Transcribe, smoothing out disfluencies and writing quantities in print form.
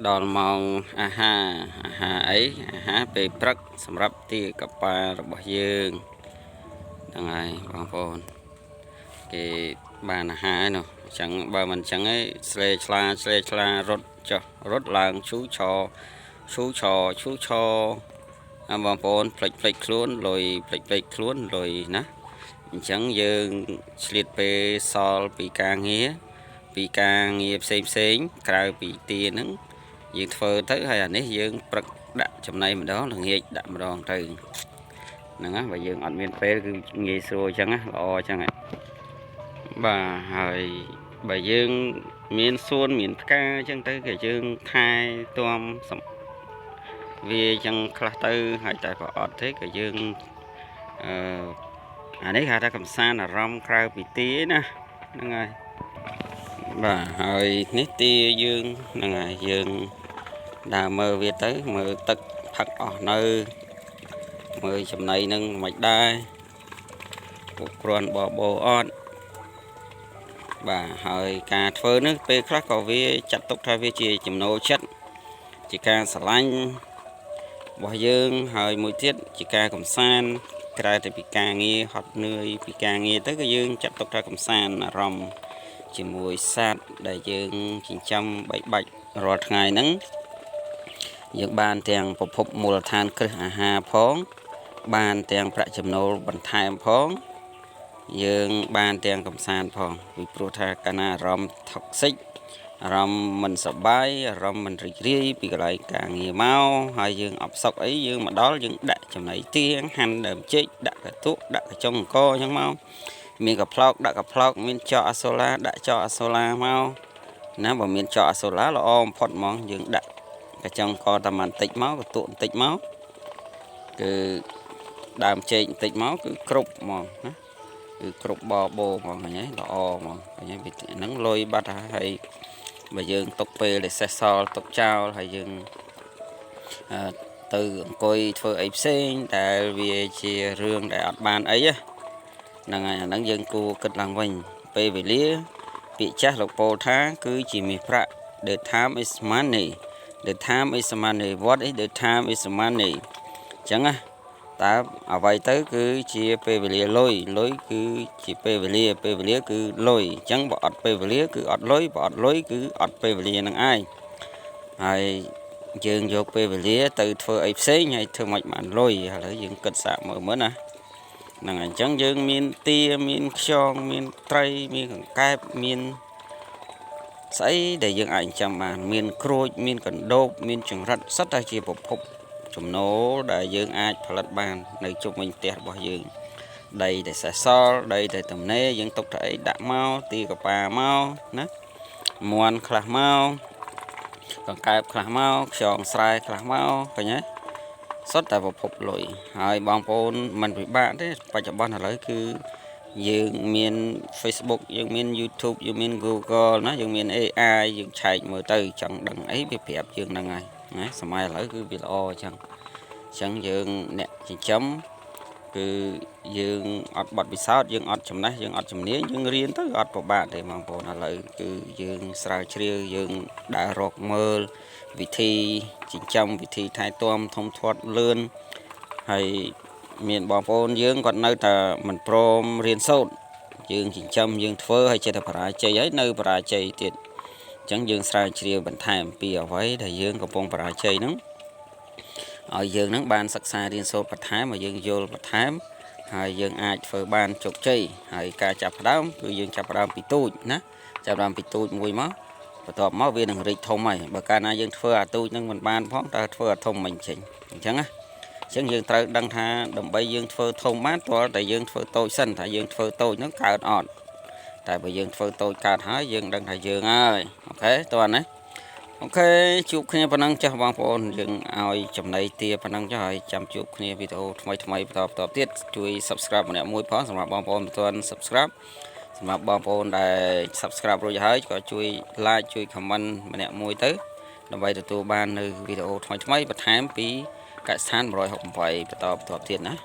ដល់ម៉ោងអាហារអីអាហារពេលព្រឹកសម្រាប់ទីកប៉ាល់របស់យើងហ្នឹងហើយបងប្អូនគេបានអាហារនោះអញ្ចឹងបើមិនអញ្ចឹងឯងស្លេឆ្លារត់ចុះរត់ឡើងឈូឆបងប្អូនផ្លេចខ្លួនលុយផ្លេចខ្លួនលុយណាអញ្ចឹងយើងឆ្លៀតពេលសល់ពីការងារផ្សេងក្រៅពីទាហ្នឹងយើងធ្វើទៅហើយអានេះយើងព្រឹកដាក់ចំណៃម្ដងល្ងាចដាក់ម្ដងទៅហ្នឹងណាបើយើងអត់មានពេលគឺងាយស្រួលអញ្ចឹងណាល្អអញ្ចឹងបាទហើយបើយើងមានសួនមានផ្កាអញ្ចឹងទៅគឺយើងថែទាំវាអញ្ចឹងខ្លះទៅហើយតែបើអត់ទេក៏យើងអានេះគេថាកំសាន្តអារម្មណ៍ក្រៅពីទាណាហ្នឹងហើយបាទហើយនេះទាយើងហ្នឹងហើយយើងដើរមើលវាទៅមើលទឹកផឹកអស់នៅមើលចំណៃនឹងមិនដែរពួកគ្រាន់បបោអត់បាទហើយការធ្វើនេះពេលខ្លះក៏វាចាត់ទុកថាវាជាចំណូលចិត្តជាការស្រឡាញ់របស់យើងហើយមួយទៀតជាការកំសាន្តក្រៅតែពីការងារហត់នឿយពីការងារទៅក៏យើងចាត់ទុកថាកំសាន្តអារម្មណ៍ជាមួយសត្វដែលយើងចិញ្ចឹមបីបាច់រាល់ថ្ងៃហ្នឹងយើងបានទាំងប្រភពមូលដ្ឋានគ្រឹះអាហារផងបានទាំងប្រាក់ចំណូលបន្ថែមផងយើងបានទាំងកំសាន្តផងពីព្រោះថាកាលណាអារម្មណ៍ថុកសិចអារម្មណ៍មិនសប្បាយអារម្មណ៍មិនរីករាយពីកន្លែងការងារមកហើយយើងអបសុកអីយើងមកដល់យើងដាក់ចំណីទៀងហាន់ដើមចេកដាក់កន្ទក់ដាក់កញ្ចុងអង្គអញ្ចឹងមកមានកផ្លោកដាក់កផ្លោកមានចកអាសូឡាដាក់ចកអាសូឡាមកណាបើមានចកអាសូឡាល្អបំផុតហ្មងយើងដាក់កញ្ចុងអង្គតែបន្តិចមកកន្ទក់បន្តិចមកគឺដើមចេកបន្តិចមកគឺគ្រប់ហ្មងណាគឺគ្រប់បបោហ្មងឃើញទេល្អហ្មងឃើញទេហ្នឹងលុយបាត់ហើយបើយើងຕົកពេលដែលសេះសល់ຕົកចោលហើយយើងទៅអង្គុយធ្វើអីផ្សេងដែលវាជារឿងដែលអត់បានអីហ្នឹងហើយអាហ្នឹងយើងគួរគិតឡើងវិញពេលវេលាពាក្យចាស់លោកពោលថាគឺជាមាសប្រាក់ The time is money what is the time is money អញ្ចឹងណាតើអ្វីទៅគឺជាពេលវេលាលុយគឺជាពេលវេលាគឺលុយអញ្ចឹងបើអត់ពេលវេលាគឺអត់លុយបើអត់លុយគឺអត់ពេលវេលានឹងឯងហើយយើងយកពេលវេលាទៅធ្វើអីផ្សេងហើយធ្វើមិនបានលុយឥឡូវយើងគិតសាកមើលណាហ្នឹងអញ្ចឹងយើងមានទាមានខ្យងមានត្រីមានកង្កែបមានស្អីដែលយើងអាចចាំបានមានក្រូចមានកណ្ដូបមានចង្រិតសុទ្ធតែជាប្រភពចំណូលដែលយើងអាចផលិតបាននៅជុំវិញផ្ទះរបស់យើងដីដែលសេះសល់ដីដែលទំនេរយើងទុកទៅអីដាក់មកទីកប៉ាមកណាមាន់ខ្លះមកកង្កែបខ្លះមកខ្យងស្រែខ្លះមកឃើញទេសុទ្ធតែប្រភពលុយហើយបងប្អូនមិនពិបាកទេបច្ចុប្បន្នឥឡូវគឺយើងមាន Facebook យើងមាន YouTube យើងមាន Google ណាយើងមាន AI យើងឆែកមើលទៅចង់ដឹងអីវាប្រាប់យើងហ្នឹងហើយណាសម័យឥឡូវគឺវាល្អអញ្ចឹងយើងអ្នកចិញ្ចឹមគឺយើងអត់បត់ពិសោធន៍យើងអត់ចំណេះយើងអត់ជំនាញយើងរៀនទៅអត់ពិបាកទេបងប្អូនឥឡូវគឺយើងស្រាវជ្រាវយើងដើររកមើលវិធីចិញ្ចឹមវិធីថែទាំធំធាត់លឿនហើយមានបងប្អូនយើងគាត់នៅតែមិនព្រមរៀនសូត្រយើងចិញ្ចឹមយើងធ្វើឲ្យចិត្តបរាជ័យហើយនៅបរាជ័យទៀតអញ្ចឹងយើងស្រាវជ្រាវបន្ថែមពីអ្វីដែលយើងកំពុងបរាជ័យហ្នឹងឲ្យយើងនឹងបានសិក្សារៀនសូត្របន្ថែមឲ្យយើងយល់បន្ថែមហើយយើងអាចធ្វើបានជោគជ័យហើយការចាប់ផ្ដើមគឺយើងចាប់ផ្ដើមពីទូចណាចាប់ផ្ដើមពីទូចមួយមកបន្ទាប់មកវានឹងរីកធំហើយបើកាលណាយើងធ្វើអាទូចនឹងមិនបានផងតើធ្វើអាធំមិនចេញអញ្ចឹងណាអញ្ចឹងយើងត្រូវដឹងថាដើម្បីយើងធ្វើធំបានតើតែយើងធ្វើតូចសិនថាយើងធ្វើតូចហ្នឹងកើតអត់តែបើយើងធ្វើតូចកើតហើយយើងដឹងថាយើងហើយអូខេតើណាអូខេជួបគ្នាប៉ុណ្ណឹងចាស់បងប្អូនយើងឲ្យចំណៃទាប៉ុណ្ណឹងចាស់ហើយចាំជួបគ្នាវីដេអូថ្មីបន្តទៀតជួយ Subscribe ម្នាក់មួយផងសម្រាប់បងប្អូនមិនទាន់ Subscribe សម្រាប់បងប្អូនដែល Subscribe រួចហើយក៏ជួយ Like ជួយ Comment ម្នាក់មួយទៅដើម្បីទទួលបាននៅវីដេអូថ្មីបន្ថែមពីកសិដ្ឋាន168បន្តទៀតណា